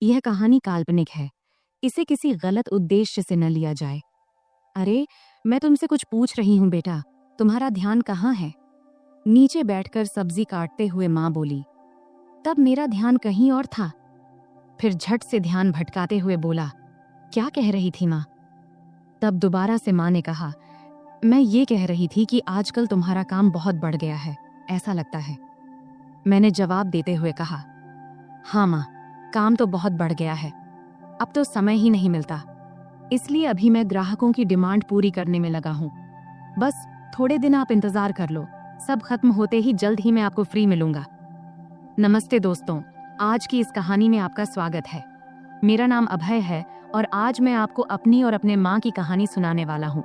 यह कहानी काल्पनिक है। इसे किसी गलत उद्देश्य से न लिया जाए। अरे, मैं तुमसे कुछ पूछ रही हूँ बेटा, तुम्हारा ध्यान कहाँ है? नीचे बैठकर सब्जी काटते हुए माँ बोली। तब मेरा ध्यान कहीं और था। फिर झट से ध्यान भटकाते हुए बोला, क्या कह रही थी माँ? तब दोबारा से माँ ने कहा, मैं ये कह रही थी कि आजकल तुम्हारा काम बहुत बढ़ गया है, ऐसा लगता है। मैंने जवाब देते हुए कहा, हाँ माँ, काम तो बहुत बढ़ गया है। अब तो समय ही नहीं मिलता, इसलिए अभी मैं ग्राहकों की डिमांड पूरी करने में लगा हूँ। बस थोड़े दिन आप इंतजार कर लो, सब खत्म होते ही जल्द ही मैं आपको फ्री मिलूंगा। नमस्ते दोस्तों, आज की इस कहानी में आपका स्वागत है। मेरा नाम अभय है और आज मैं आपको अपनी और अपने माँ की कहानी सुनाने वाला हूँ।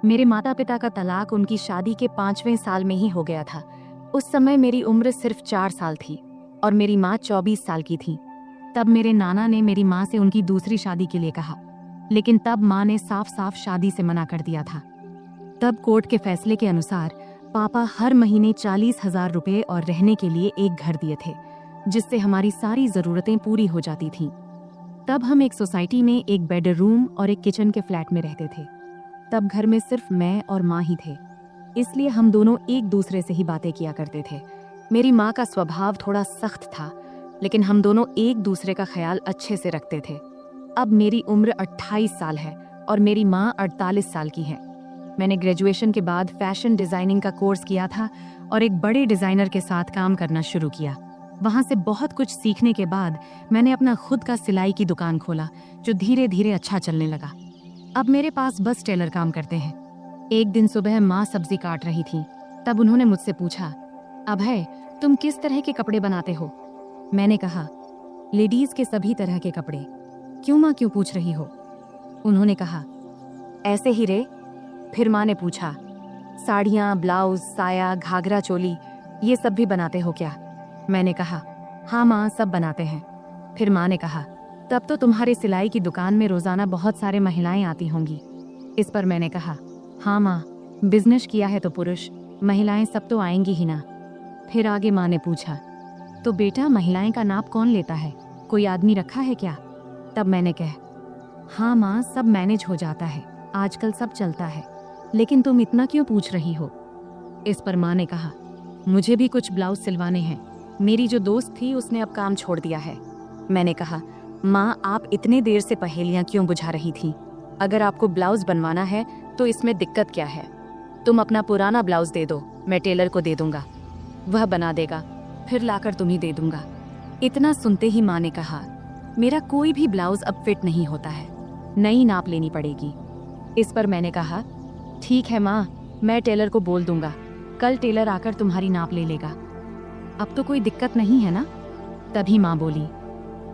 मेरे माता पिता का तलाक उनकी शादी के 5वें साल में ही हो गया था। उस समय मेरी उम्र सिर्फ 4 साल थी और मेरी माँ 24 साल की थी। तब मेरे नाना ने मेरी माँ से उनकी दूसरी शादी के लिए कहा, लेकिन तब माँ ने साफ साफ शादी से मना कर दिया था। तब कोर्ट के फैसले के अनुसार पापा हर महीने 40,000 रुपए और रहने के लिए एक घर दिए थे, जिससे हमारी सारी जरूरतें पूरी हो जाती थीं। तब हम एक सोसाइटी में एक बेडरूम और एक किचन के फ्लैट में रहते थे। तब घर में सिर्फ मैं और माँ ही थे, इसलिए हम दोनों एक दूसरे से ही बातें किया करते थे। मेरी माँ का स्वभाव थोड़ा सख्त था, लेकिन हम दोनों एक दूसरे का ख्याल अच्छे से रखते थे। अब मेरी उम्र 28 साल है और मेरी माँ 48 साल की है। मैंने ग्रेजुएशन के बाद फैशन डिजाइनिंग का कोर्स किया था और एक बड़े डिजाइनर के साथ काम करना शुरू किया। वहां से बहुत कुछ सीखने के बाद मैंने अपना खुद का सिलाई की दुकान खोला, जो धीरे धीरे अच्छा चलने लगा। अब मेरे पास बस टेलर काम करते हैं। एक दिन सुबह माँ सब्जी काट रही थी, तब उन्होंने मुझसे पूछा, अभय, तुम किस तरह के कपड़े बनाते हो? मैंने कहा, लेडीज के सभी तरह के कपड़े। क्यों माँ, क्यों पूछ रही हो? उन्होंने कहा, ऐसे ही रे। फिर माँ ने पूछा, साड़ियाँ, ब्लाउज, साया, घाघरा चोली, ये सब भी बनाते हो क्या? मैंने कहा, हाँ माँ, सब बनाते हैं। फिर माँ ने कहा, तब तो तुम्हारे सिलाई की दुकान में रोजाना बहुत सारे महिलाएं आती होंगी। इस पर मैंने कहा, हाँ माँ, बिजनेस किया है तो पुरुष महिलाएं सब तो आएंगी ही ना। फिर आगे माँ ने पूछा, तो बेटा महिलाएं का नाप कौन लेता है, कोई आदमी रखा है क्या? तब मैंने कहा, हाँ माँ, सब मैनेज हो जाता है, आजकल सब चलता है, लेकिन तुम इतना क्यों पूछ रही हो? इस पर माँ ने कहा, मुझे भी कुछ ब्लाउज सिलवाने हैं। मेरी जो दोस्त थी उसने अब काम छोड़ दिया है। मैंने कहा, माँ, आप इतने देर से पहेलियाँ क्यों बुझा रही थी? अगर आपको ब्लाउज बनवाना है तो इसमें दिक्कत क्या है? तुम अपना पुराना ब्लाउज दे दो, मैं टेलर को दे दूंगा, वह बना देगा, फिर लाकर तुम्हें दे दूंगा। इतना सुनते ही माँ ने कहा, मेरा कोई भी ब्लाउज अब फिट नहीं होता है, नई नाप लेनी पड़ेगी। इस पर मैंने कहा, ठीक है माँ, मैं टेलर को बोल दूंगा, कल टेलर आकर तुम्हारी नाप ले लेगा। अब तो कोई दिक्कत नहीं है ना? तभी माँ बोली,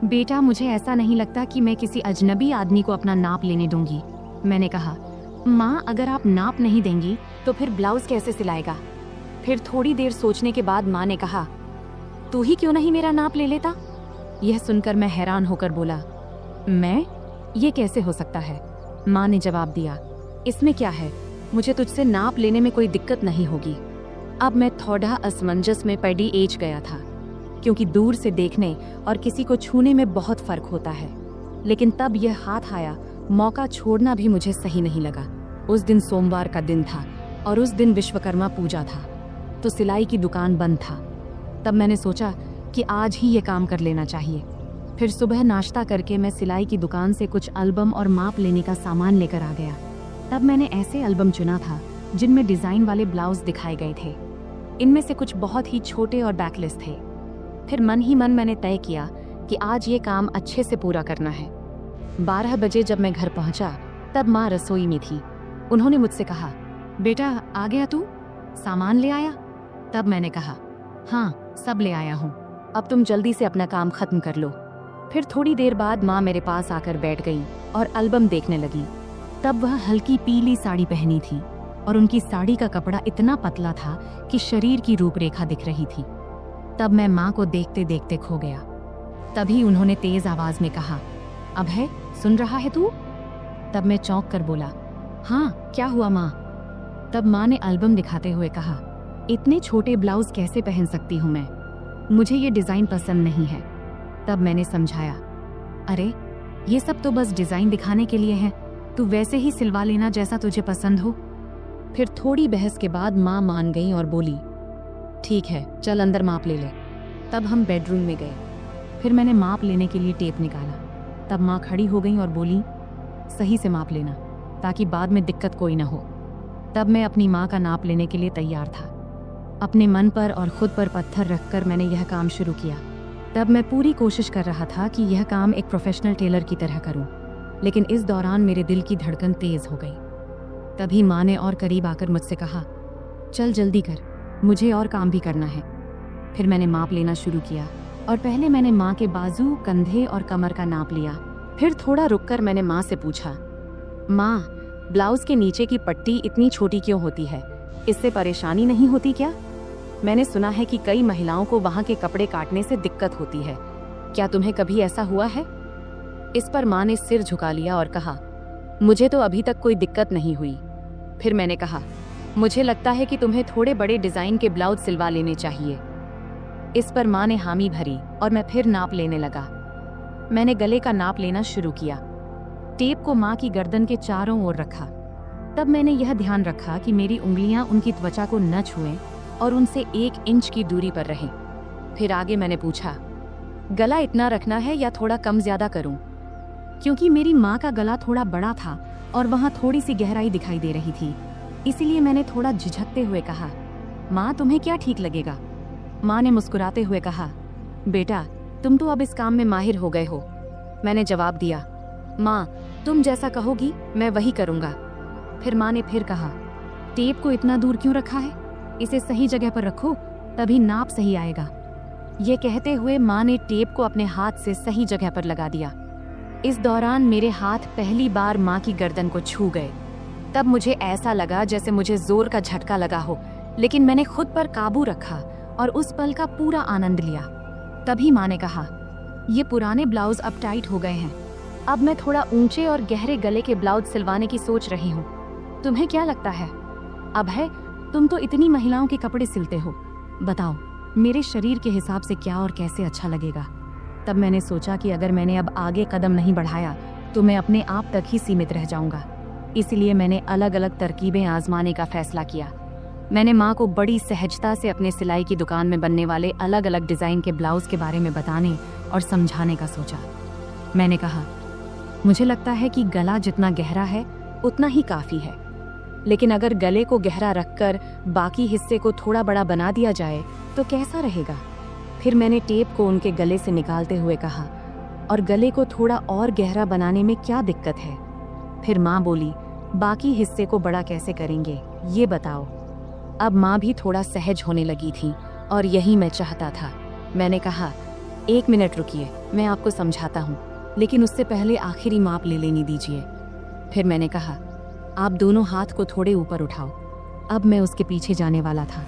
बेटा, मुझे ऐसा नहीं लगता कि मैं किसी अजनबी आदमी को अपना नाप लेने दूंगी। मैंने कहा, माँ, अगर आप नाप नहीं देंगी तो फिर ब्लाउज कैसे सिलाएगा? फिर थोड़ी देर सोचने के बाद माँ ने कहा, तू ही क्यों नहीं मेरा नाप ले लेता? यह सुनकर मैं हैरान होकर बोला, मैं? ये कैसे हो सकता है? माँ ने जवाब दिया, इसमें क्या है, मुझे तुझसे नाप लेने में कोई दिक्कत नहीं होगी। अब मैं थोड़ा असमंजस में पड़ी एज गया था, क्योंकि दूर से देखने और किसी को छूने में बहुत फर्क होता है। लेकिन तब यह हाथ आया, मौका छोड़ना भी मुझे सही नहीं लगा। उस दिन सोमवार का दिन था और उस दिन विश्वकर्मा पूजा था, तो सिलाई की दुकान बंद था। तब मैंने सोचा कि आज ही ये काम कर लेना चाहिए। फिर सुबह नाश्ता करके मैं सिलाई की दुकान से कुछ एल्बम और माप लेने का सामान लेकर आ गया। तब मैंने ऐसे एल्बम चुना था जिनमें डिजाइन वाले ब्लाउज दिखाए गए थे। इनमें से कुछ बहुत ही छोटे और बैकलेस थे। फिर मन ही मन मैंने तय किया कि आज ये काम अच्छे से पूरा करना है। 12 बजे जब मैं घर पहुंचा, तब माँ रसोई में थी। उन्होंने मुझसे कहा, बेटा, आ गया तू? सामान ले आया? तब मैंने कहा, हाँ, सब ले आया हूँ, अब तुम जल्दी से अपना काम खत्म कर लो। फिर थोड़ी देर बाद माँ मेरे पास आकर बैठ गई और एल्बम देखने लगी। तब वह हल्की पीली साड़ी पहनी थी और उनकी साड़ी का कपड़ा इतना पतला था कि शरीर की रूपरेखा दिख रही थी। तब मैं माँ को देखते देखते खो गया। तभी उन्होंने तेज आवाज में कहा, अभय, सुन रहा है तू? तब मैं चौंक कर बोला, हाँ, क्या हुआ माँ? तब माँ ने एल्बम दिखाते हुए कहा, इतने छोटे ब्लाउज कैसे पहन सकती हूँ मैं? मुझे ये डिजाइन पसंद नहीं है। तब मैंने समझाया, अरे ये सब तो बस डिजाइन दिखाने के लिए है, तू वैसे ही सिलवा लेना जैसा तुझे पसंद हो। फिर थोड़ी बहस के बाद माँ मान गई और बोली, ठीक है चल अंदर माप ले ले। तब हम बेडरूम में गए। फिर मैंने माप लेने के लिए टेप निकाला। तब माँ खड़ी हो गई और बोली, सही से माप लेना ताकि बाद में दिक्कत कोई ना हो। तब मैं अपनी माँ का नाप लेने के लिए तैयार था। अपने मन पर और खुद पर पत्थर रखकर मैंने यह काम शुरू किया। तब मैं पूरी कोशिश कर रहा था कि यह काम एक प्रोफेशनल टेलर की तरह करूं, लेकिन इस दौरान मेरे दिल की धड़कन तेज हो गई। तभी माँ ने और करीब आकर मुझसे कहा, चल जल्दी कर, मुझे और काम भी करना है। फिर मैंने माप लेना शुरू किया और पहले मैंने माँ के बाजू, कंधे और कमर का नाप लिया। फिर थोड़ा रुककर मैंने माँ से पूछा, माँ ब्लाउज के नीचे की पट्टी इतनी छोटी क्यों होती है? इससे परेशानी नहीं होती क्या? मैंने सुना है कि कई महिलाओं को वहाँ के कपड़े काटने से दिक्कत होती है, क्या तुम्हें कभी ऐसा हुआ है? इस पर माँ ने सिर झुका लिया और कहा, मुझे तो अभी तक कोई दिक्कत नहीं हुई। फिर मैंने कहा, मुझे लगता है कि तुम्हें थोड़े बड़े डिजाइन के ब्लाउज सिलवा लेने चाहिए। इस पर माँ ने हामी भरी और मैं फिर नाप लेने लगा। मैंने गले का नाप लेना शुरू किया। टेप को माँ की गर्दन के चारों ओर रखा। तब मैंने यह ध्यान रखा कि मेरी उंगलियां उनकी त्वचा को न छुएं और उनसे 1 इंच की दूरी पर रहें। फिर आगे मैंने पूछा, गला इतना रखना है या थोड़ा कम ज्यादा करूं? क्योंकि मेरी माँ का गला थोड़ा बड़ा था और वहाँ थोड़ी सी गहराई दिखाई दे रही थी, इसीलिए मैंने थोड़ा झिझकते हुए कहा, माँ तुम्हें क्या ठीक लगेगा? माँ ने मुस्कुराते हुए कहा, बेटा तुम तो अब इस काम में माहिर हो गए हो। मैंने जवाब दिया, माँ तुम जैसा कहोगी मैं वही करूँगा। फिर माँ ने फिर कहा, टेप को इतना दूर क्यों रखा है? इसे सही जगह पर रखो, तभी नाप सही आएगा। ये कहते हुए माँ ने टेप को अपने हाथ से सही जगह पर लगा दिया। इस दौरान मेरे हाथ पहली बार माँ की गर्दन को छू गए। तब मुझे ऐसा लगा जैसे मुझे जोर का झटका लगा हो, लेकिन मैंने खुद पर काबू रखा और उस पल का पूरा आनंद लिया। तभी माँ ने कहा, ये पुराने ब्लाउज अब टाइट हो गए हैं, अब मैं थोड़ा ऊंचे और गहरे गले के ब्लाउज सिलवाने की सोच रही हूँ। तुम्हें क्या लगता है? अब है, तुम तो इतनी महिलाओं के कपड़े सिलते हो, बताओ मेरे शरीर के हिसाब से क्या और कैसे अच्छा लगेगा। तब मैंने सोचा कि अगर मैंने अब आगे कदम नहीं बढ़ाया तो मैं अपने आप तक ही सीमित रह जाऊंगा। इसलिए मैंने अलग अलग तरकीबें आजमाने का फैसला किया। मैंने माँ को बड़ी सहजता से अपने सिलाई की दुकान में बनने वाले अलग अलग डिज़ाइन के ब्लाउज के बारे में बताने और समझाने का सोचा। मैंने कहा, मुझे लगता है कि गला जितना गहरा है उतना ही काफ़ी है, लेकिन अगर गले को गहरा रखकर बाकी हिस्से को थोड़ा बड़ा बना दिया जाए तो कैसा रहेगा? फिर मैंने टेप को उनके गले से निकालते हुए कहा, और गले को थोड़ा और गहरा बनाने में क्या दिक्कत है? फिर माँ बोली, बाकी हिस्से को बड़ा कैसे करेंगे ये बताओ। अब माँ भी थोड़ा सहज होने लगी थी और यही मैं चाहता था। मैंने कहा, 1 मिनट रुकिए, मैं आपको समझाता हूँ, लेकिन उससे पहले आखिरी माप ले लेनी दीजिए। फिर मैंने कहा, आप दोनों हाथ को थोड़े ऊपर उठाओ। अब मैं उसके पीछे जाने वाला था।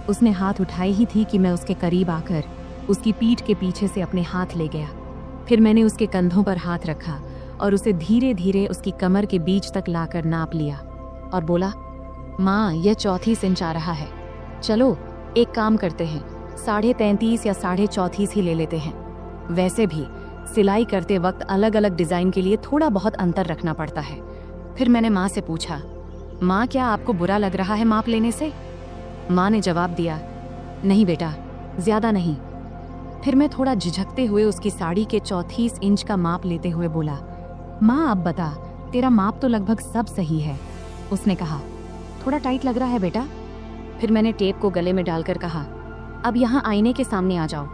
उसने हाथ उठाए ही थी कि मैं उसके करीब आकर उसकी पीठ के पीछे से अपने हाथ ले गया। फिर मैंने उसके कंधों पर हाथ रखा और उसे धीरे धीरे उसकी कमर के बीच तक लाकर नाप लिया और बोला, माँ यह 34 इंच आ रहा है। चलो एक काम करते हैं, 33.5 या 34.5 ही ले लेते हैं। वैसे भी सिलाई करते वक्त अलग अलग डिज़ाइन के लिए थोड़ा बहुत अंतर रखना पड़ता है। फिर मैंने माँ से पूछा, माँ क्या आपको बुरा लग रहा है माप लेने से? माँ ने जवाब दिया, नहीं बेटा, ज़्यादा नहीं। फिर मैं थोड़ा झिझकते हुए उसकी साड़ी के 34 इंच का माप लेते हुए बोला, माँ अब बता, तेरा माप तो लगभग सब सही है। उसने कहा, थोड़ा टाइट लग रहा है बेटा। फिर मैंने टेप को गले में डालकर कहा, अब यहाँ आईने के सामने आ जाओ।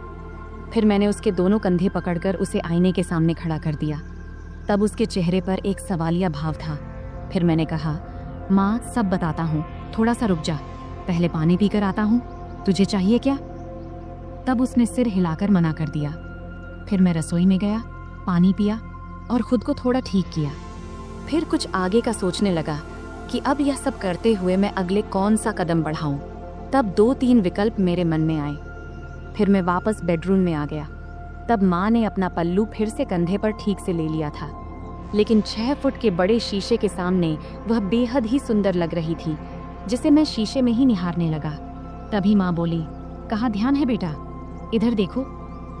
फिर मैंने उसके दोनों कंधे पकड़कर उसे आईने के सामने खड़ा कर दिया। तब उसके चेहरे पर एक सवालिया भाव था। फिर मैंने कहा, माँ सब बताता हूँ, थोड़ा सा रुक जा, पहले पानी पीकर आता हूँ, तुझे चाहिए क्या? तब उसने सिर हिलाकर मना कर दिया। फिर मैं रसोई में गया, पानी पिया और खुद को थोड़ा ठीक किया। फिर कुछ आगे का सोचने लगा कि अब यह सब करते हुए मैं अगले कौन सा कदम बढ़ाऊं। तब 2-3 विकल्प मेरे मन में आए। फिर मैं वापस बेडरूम में आ गया। तब माँ ने अपना पल्लू फिर से कंधे पर ठीक से ले लिया था, लेकिन 6 फुट के बड़े शीशे के सामने वह बेहद ही सुंदर लग रही थी, जिसे मैं शीशे में ही निहारने लगा। तभी माँ बोली, कहाँ ध्यान है बेटा, इधर देखो,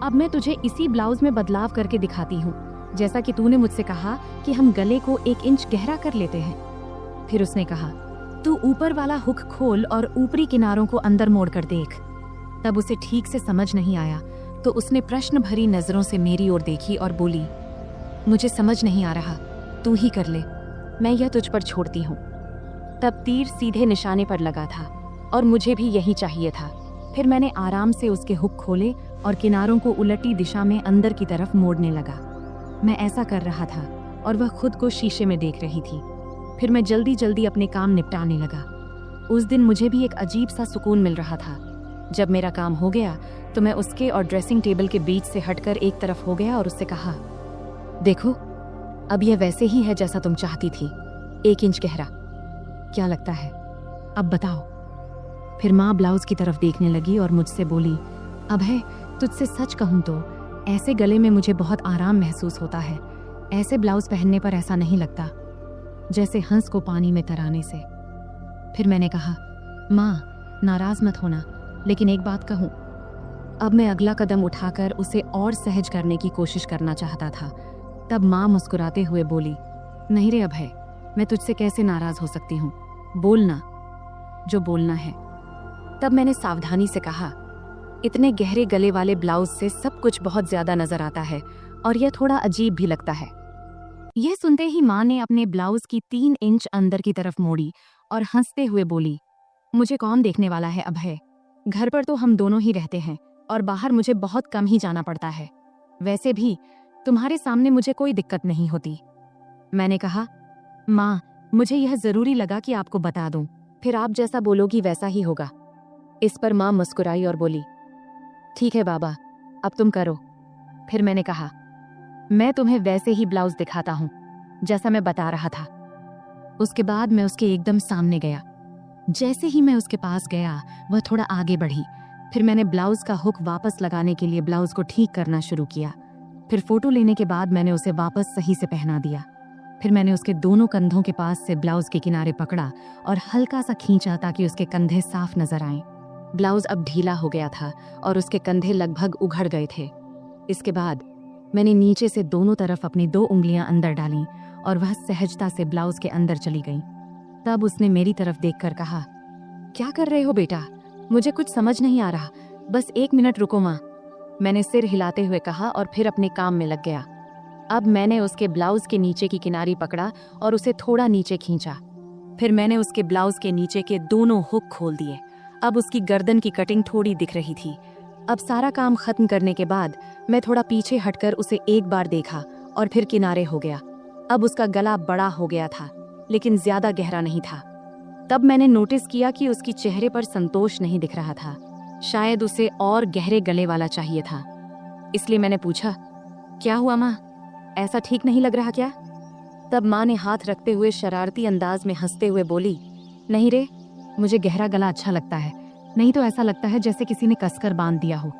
अब मैं तुझे इसी ब्लाउज में बदलाव करके दिखाती हूँ। जैसा कि तूने मुझसे कहा कि हम गले को 1 इंच गहरा कर लेते हैं। फिर उसने कहा, तू ऊपर वाला हुक खोल और ऊपरी किनारों को अंदर मोड़ कर देख। तब उसे ठीक से समझ नहीं आया तो उसने प्रश्न भरी नजरों से मेरी ओर देखी और बोली, मुझे समझ नहीं आ रहा, तू ही कर ले, मैं यह तुझ पर छोड़ती हूँ। तब तीर सीधे निशाने पर लगा था और मुझे भी यही चाहिए था। फिर मैंने आराम से उसके हुक खोले और किनारों को उलटी दिशा में अंदर की तरफ मोड़ने लगा। मैं ऐसा कर रहा था और वह खुद को शीशे में देख रही थी। फिर मैं जल्दी जल्दी अपने काम निपटाने लगा। उस दिन मुझे भी एक अजीब सा सुकून मिल रहा था। जब मेरा काम हो गया तो मैं उसके और ड्रेसिंग टेबल के बीच से हटकर एक तरफ हो गया और उससे कहा, देखो, अब यह वैसे ही है जैसा तुम चाहती थी, 1 इंच गहरा। क्या लगता है, अब बताओ। फिर माँ ब्लाउज की तरफ देखने लगी और मुझसे बोली, अभय, तुझसे सच कहूँ तो ऐसे गले में मुझे बहुत आराम महसूस होता है। ऐसे ब्लाउज पहनने पर ऐसा नहीं लगता जैसे हंस को पानी में तराने से। फिर मैंने कहा, माँ नाराज मत होना, लेकिन एक बात कहूँ। अब मैं अगला कदम उठाकर उसे और सहज करने की कोशिश करना चाहता था। तब माँ मुस्कुराते हुए बोली, नहीं रे अभय, मैं तुझसे कैसे नाराज हो सकती हूँ, बोलना जो बोलना है। तब मैंने सावधानी से कहा, इतने गहरे गले वाले ब्लाउज से सब कुछ बहुत ज्यादा नजर आता है और यह थोड़ा अजीब भी लगता है। यह सुनते ही माँ ने अपने ब्लाउज की 3 इंच अंदर की तरफ मोड़ी और हंसते हुए बोली, मुझे कौन देखने वाला है अभय, घर पर तो हम दोनों ही रहते हैं और बाहर मुझे बहुत कम ही जाना पड़ता है। वैसे भी तुम्हारे सामने मुझे कोई दिक्कत नहीं होती। मैंने कहा, माँ, मुझे यह जरूरी लगा कि आपको बता दूं, फिर आप जैसा बोलोगी वैसा ही होगा। इस पर माँ मुस्कुराई और बोली, ठीक है बाबा, अब तुम करो। फिर मैंने कहा, मैं तुम्हें वैसे ही ब्लाउज दिखाता हूँ जैसा मैं बता रहा था। उसके बाद मैं उसके एकदम सामने गया। जैसे ही मैं उसके पास गया, वह थोड़ा आगे बढ़ी। फिर मैंने ब्लाउज का हुक वापस लगाने के लिए ब्लाउज को ठीक करना शुरू किया। फिर फोटो लेने के बाद मैंने उसे वापस सही से पहना दिया। फिर मैंने उसके दोनों कंधों के पास से ब्लाउज के किनारे पकड़ा और हल्का सा खींचा ताकि उसके कंधे साफ नजर आएं। ब्लाउज अब ढीला हो गया था और उसके कंधे लगभग उघड़ गए थे। इसके बाद मैंने नीचे से दोनों तरफ अपनी 2 उंगलियां अंदर डालीं और वह सहजता से ब्लाउज के अंदर चली गई। तब उसने मेरी तरफ देखकर कहा, क्या कर रहे हो बेटा, मुझे कुछ समझ नहीं आ रहा, बस 1 मिनट रुको माँ। मैंने सिर हिलाते हुए कहा और फिर अपने काम में लग गया। अब मैंने उसके ब्लाउज के नीचे की किनारी पकड़ा और उसे थोड़ा नीचे खींचा। फिर मैंने उसके ब्लाउज के नीचे के दोनों हुक खोल दिए। अब उसकी गर्दन की कटिंग थोड़ी दिख रही थी। अब सारा काम खत्म करने के बाद मैं थोड़ा पीछे हटकर उसे एक बार देखा और फिर किनारे हो गया। अब उसका गला बड़ा हो गया था, लेकिन ज्यादा गहरा नहीं था। तब मैंने नोटिस किया कि उसकी चेहरे पर संतोष नहीं दिख रहा था। शायद उसे और गहरे गले वाला चाहिए था। इसलिए मैंने पूछा, क्या हुआ माँ, ऐसा ठीक नहीं लग रहा क्या? तब माँ ने हाथ रखते हुए शरारती अंदाज में हंसते हुए बोली, नहीं रे, मुझे गहरा गला अच्छा लगता है, नहीं तो ऐसा लगता है जैसे किसी ने कसकर बांध दिया हो।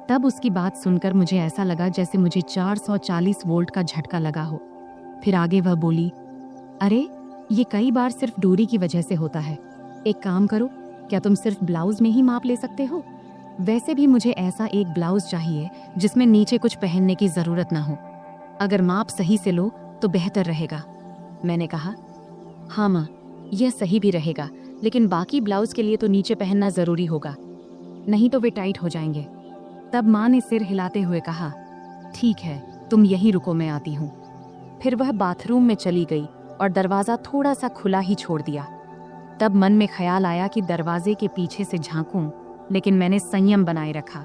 तब उसकी बात सुनकर मुझे ऐसा लगा जैसे मुझे 440 वोल्ट का झटका लगा हो। फिर आगे वह बोली, अरे ये कई बार सिर्फ दूरी की वजह से होता है। एक काम करो, क्या तुम सिर्फ ब्लाउज में ही माप ले सकते हो? वैसे भी मुझे ऐसा एक ब्लाउज चाहिए जिसमें नीचे कुछ पहनने की जरूरत ना हो। अगर माप सही से लो तो बेहतर रहेगा। मैंने कहा, हाँ माँ, यह सही भी रहेगा, लेकिन बाकी ब्लाउज के लिए तो नीचे पहनना जरूरी होगा, नहीं तो वे टाइट हो जाएंगे। तब माँ ने सिर हिलाते हुए कहा, ठीक है, तुम यहीं रुको, मैं आती हूँ। फिर वह बाथरूम में चली गई और दरवाजा थोड़ा सा खुला ही छोड़ दिया। तब मन में ख्याल आया कि दरवाजे के पीछे से झांकूं, लेकिन मैंने संयम बनाए रखा,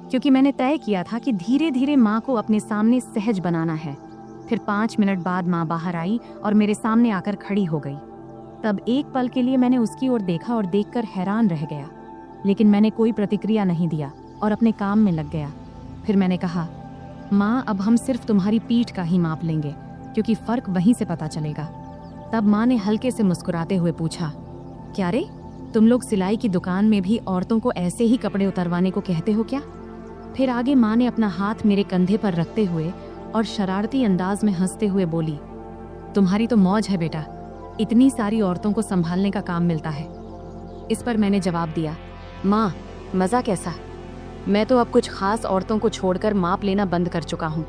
क्योंकि मैंने तय किया था कि धीरे धीरे माँ को अपने सामने सहज बनाना है। फिर 5 मिनट बाद माँ बाहर आई और मेरे सामने आकर खड़ी हो गई। तब एक पल के लिए मैंने उसकी ओर देखा और देखकर हैरान रह गया, लेकिन मैंने कोई प्रतिक्रिया नहीं दिया और अपने काम में लग गया। फिर मैंने कहा, माँ, अब हम सिर्फ तुम्हारी पीठ का ही माप लेंगे, क्योंकि फर्क वहीं से पता चलेगा। तब माँ ने हल्के से मुस्कुराते हुए पूछा, क्या रे, तुम लोग सिलाई की दुकान में भी औरतों को ऐसे ही कपड़े उतरवाने को कहते हो क्या? फिर आगे माँ ने अपना हाथ मेरे कंधे पर रखते हुए और शरारती अंदाज में हंसते हुए बोली, तुम्हारी तो मौज है बेटा, इतनी सारी औरतों को संभालने का काम मिलता है। इस पर मैंने जवाब दिया, माँ, मज़ा कैसा? मैं तो अब कुछ खास औरतों को छोड़कर माप लेना बंद कर चुका हूँ।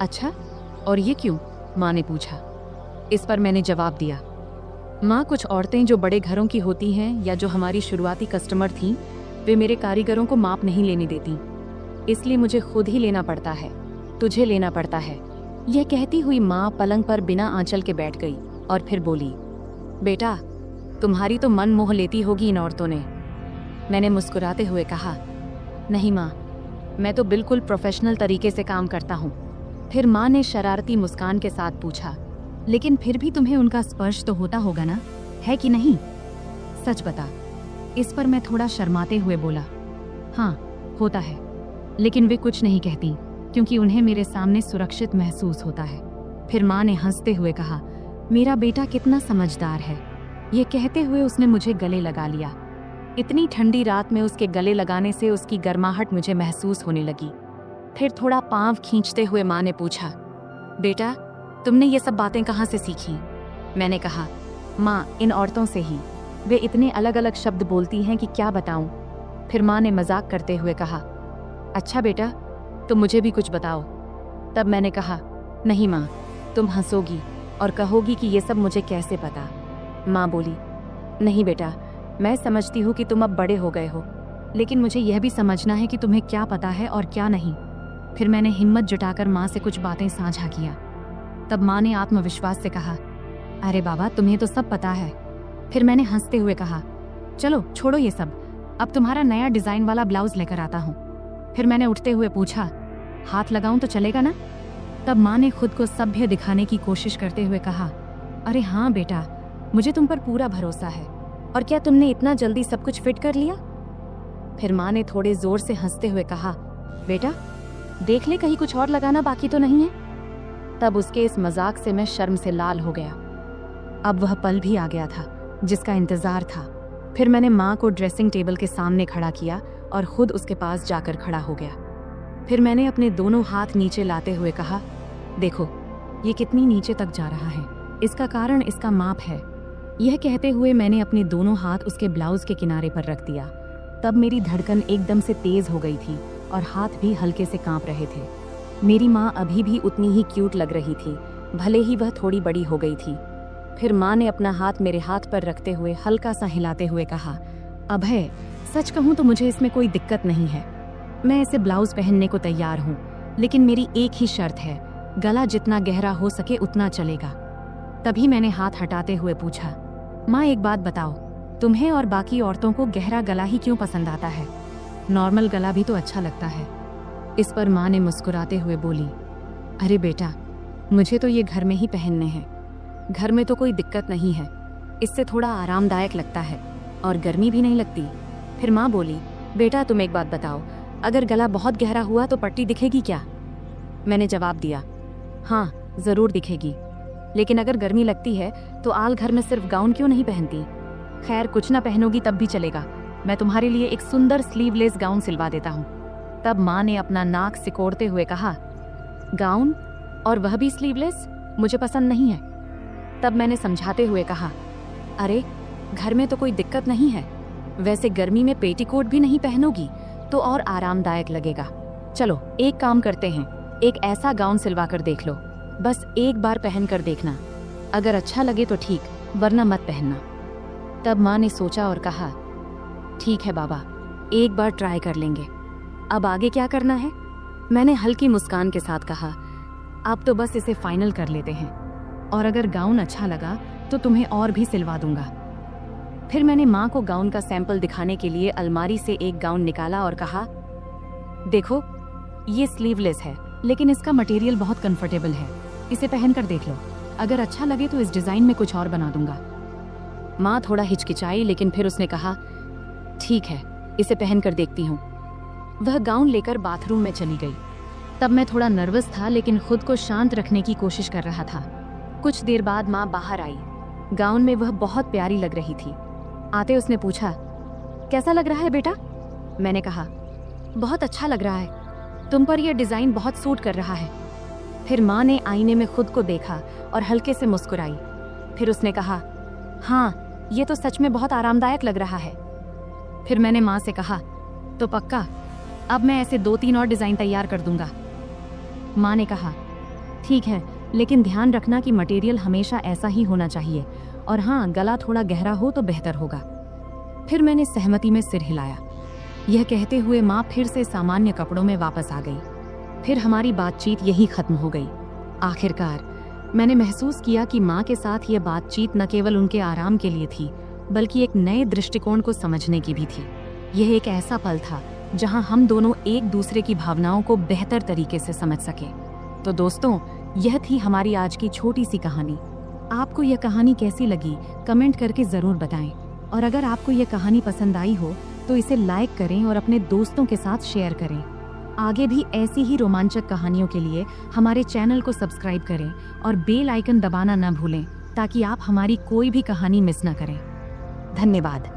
अच्छा, और ये क्यों? माँ ने पूछा। इस पर मैंने जवाब दिया, माँ, कुछ औरतें जो बड़े घरों की होती हैं या जो हमारी शुरुआती कस्टमर थीं, वे मेरे कारीगरों को माप नहीं लेने देती, इसलिए मुझे खुद ही लेना पड़ता है, तुझे लेना पड़ता है। यह कहती हुई माँ पलंग पर बिना आंचल के बैठ गई और फिर बोली, बेटा, तुम्हारी तो मन मोह लेती होगी इन औरतों ने। मैंने मुस्कुराते हुए कहा, नहीं माँ, मैं तो बिल्कुल प्रोफेशनल तरीके से काम करता हूँ। फिर माँ ने शरारती मुस्कान के साथ पूछा, लेकिन फिर भी तुम्हें उनका स्पर्श तो होता होगा ना, है कि नहीं? सच बता। इस पर मैं थोड़ा शर्माते हुए बोला, हाँ, होता है, लेकिन वे कुछ नहीं कहती क्योंकि उन्हें मेरे सामने सुरक्षित महसूस होता है। फिर माँ ने हंसते हुए कहा, मेरा बेटा कितना समझदार है। ये कहते हुए उसने मुझे गले लगा लिया। इतनी ठंडी रात में उसके गले लगाने से उसकी गर्माहट मुझे महसूस होने लगी। फिर थोड़ा पांव खींचते हुए माँ ने पूछा, बेटा, तुमने ये सब बातें कहाँ से सीखी? मैंने कहा, माँ, इन औरतों से ही। वे इतने अलग अलग शब्द बोलती हैं कि क्या बताऊं। फिर माँ ने मजाक करते हुए कहा, अच्छा बेटा, तुम मुझे भी कुछ बताओ। तब मैंने कहा, नहीं माँ, तुम हंसोगी और कहोगी कि ये सब मुझे कैसे पता। माँ बोली, नहीं बेटा, मैं समझती हूँ कि तुम अब बड़े हो गए हो, लेकिन मुझे यह भी समझना है कि तुम्हें क्या पता है और क्या नहीं। फिर मैंने हिम्मत जुटाकर माँ से कुछ बातें साझा किया। तब माँ ने आत्मविश्वास से कहा, अरे बाबा, तुम्हें तो सब पता है। फिर मैंने हंसते हुए कहा, चलो छोड़ो ये सब, अब तुम्हारा नया डिजाइन वाला ब्लाउज लेकर आता हूँ। फिर मैंने उठते हुए पूछा, हाथ लगाऊं तो चलेगा ना? तब माँ ने खुद को सभ्य दिखाने की कोशिश करते हुए कहा, अरे हाँ बेटा, मुझे तुम पर पूरा भरोसा है। और क्या तुमने इतना जल्दी सब कुछ फिट कर लिया? फिर माँ ने थोड़े जोर से हंसते हुए कहा, बेटा, देख ले कहीं कुछ और लगाना बाकी तो नहीं है। तब उसके इस मजाक से मैं शर्म से लाल हो गया। अब वह पल भी आ गया था जिसका इंतजार था। फिर मैंने माँ को ड्रेसिंग टेबल के सामने खड़ा किया और खुद उसके पास जाकर खड़ा हो गया। फिर मैंने अपने दोनों हाथ नीचे लाते हुए कहा, देखो, ये कितनी नीचे तक जा रहा है, इसका कारण इसका माप है। यह कहते हुए मैंने अपने दोनों हाथ उसके ब्लाउज के किनारे पर रख दिया। तब मेरी धड़कन एकदम से तेज हो गई थी और हाथ भी हल्के से कांप रहे थे। मेरी माँ अभी भी उतनी ही क्यूट लग रही थी, भले ही वह थोड़ी बड़ी हो गई थी। फिर माँ ने अपना हाथ मेरे हाथ पर रखते हुए हल्का सा हिलाते हुए कहा, अभय, सच कहूँ तो मुझे इसमें कोई दिक्कत नहीं है। मैं ऐसे ब्लाउज पहनने को तैयार हूँ, लेकिन मेरी एक ही शर्त है, गला जितना गहरा हो सके उतना चलेगा। तभी मैंने हाथ हटाते हुए पूछा, माँ, एक बात बताओ, तुम्हें और बाकी औरतों को गहरा गला ही क्यों पसंद आता है? नॉर्मल गला भी तो अच्छा लगता है। इस पर माँ ने मुस्कुराते हुए बोली, अरे बेटा, मुझे तो ये घर में ही पहनने हैं। घर में तो कोई दिक्कत नहीं है, इससे थोड़ा आरामदायक लगता है और गर्मी भी नहीं लगती। फिर माँ बोली, बेटा, तुम एक बात बताओ, अगर गला बहुत गहरा हुआ तो पट्टी दिखेगी क्या? मैंने जवाब दिया, हाँ, जरूर दिखेगी, लेकिन अगर गर्मी लगती है तो आल घर में सिर्फ गाउन क्यों नहीं पहनती? खैर, कुछ ना पहनोगी तब भी चलेगा, मैं तुम्हारे लिए एक सुंदर स्लीवलेस गाउन सिलवा देता हूँ। तब माँ ने अपना नाक सिकोड़ते हुए कहा, गाउन, और वह भी स्लीवलेस? मुझे पसंद नहीं है। तब मैंने समझाते हुए कहा, अरे, घर में तो कोई दिक्कत नहीं है, वैसे गर्मी में पेटीकोट भी नहीं पहनोगी तो और आरामदायक लगेगा। चलो एक काम करते हैं, एक ऐसा गाउन सिलवा कर देख लो, बस एक बार पहन कर देखना, अगर अच्छा लगे तो ठीक, वरना मत पहनना। तब माँ ने सोचा और कहा, ठीक है बाबा, एक बार ट्राई कर लेंगे, अब आगे क्या करना है? मैंने हल्की मुस्कान के साथ कहा, अब तो बस इसे फाइनल कर लेते हैं, और अगर गाउन अच्छा लगा तो तुम्हें और भी सिलवा दूंगा। फिर मैंने माँ को गाउन का सैंपल दिखाने के लिए अलमारी से एक गाउन निकाला और कहा, देखो, ये स्लीवलेस है, लेकिन इसका मटेरियल बहुत कंफर्टेबल है, इसे पहन कर देख लो, अगर अच्छा लगे तो इस डिजाइन में कुछ और बना दूंगा। माँ थोड़ा हिचकिचाई, लेकिन फिर उसने कहा, ठीक है, इसे पहन कर देखती हूँ। वह गाउन लेकर बाथरूम में चली गई। तब मैं थोड़ा नर्वस था, लेकिन खुद को शांत रखने की कोशिश कर रहा था। कुछ देर बाद माँ बाहर आई। गाउन में वह बहुत प्यारी लग रही थी। आते उसने पूछा, कैसा लग रहा है बेटा? मैंने कहा, बहुत अच्छा लग रहा है, तुम पर यह डिजाइन बहुत सूट कर रहा है। फिर माँ ने आईने में खुद को देखा और हल्के से मुस्कुराई। फिर उसने कहा, हाँ, ये तो सच में बहुत आरामदायक लग रहा है। फिर मैंने माँ से कहा, तो पक्का, अब मैं ऐसे 2-3 और डिजाइन तैयार कर दूंगा। माँ ने कहा, ठीक है, लेकिन ध्यान रखना कि मटेरियल हमेशा ऐसा ही होना चाहिए, और हाँ, गला थोड़ा गहरा हो तो बेहतर होगा। फिर मैंने सहमति में सिर हिलाया। यह कहते हुए माँ फिर से सामान्य कपड़ों में वापस आ गई। फिर हमारी बातचीत यही खत्म हो गई। आखिरकार मैंने महसूस किया कि माँ के साथ यह बातचीत न केवल उनके आराम के लिए थी, बल्कि एक नए दृष्टिकोण को समझने की भी थी। यह एक ऐसा पल था जहां हम दोनों एक दूसरे की भावनाओं को बेहतर तरीके से समझ सके। तो दोस्तों, यह थी हमारी आज की छोटी सी कहानी। आपको यह कहानी कैसी लगी कमेंट करके ज़रूर बताएं, और अगर आपको यह कहानी पसंद आई हो तो इसे लाइक करें और अपने दोस्तों के साथ शेयर करें। आगे भी ऐसी ही रोमांचक कहानियों के लिए हमारे चैनल को सब्सक्राइब करें और बेल आइकन दबाना न भूलें, ताकि आप हमारी कोई भी कहानी मिस न करें। धन्यवाद।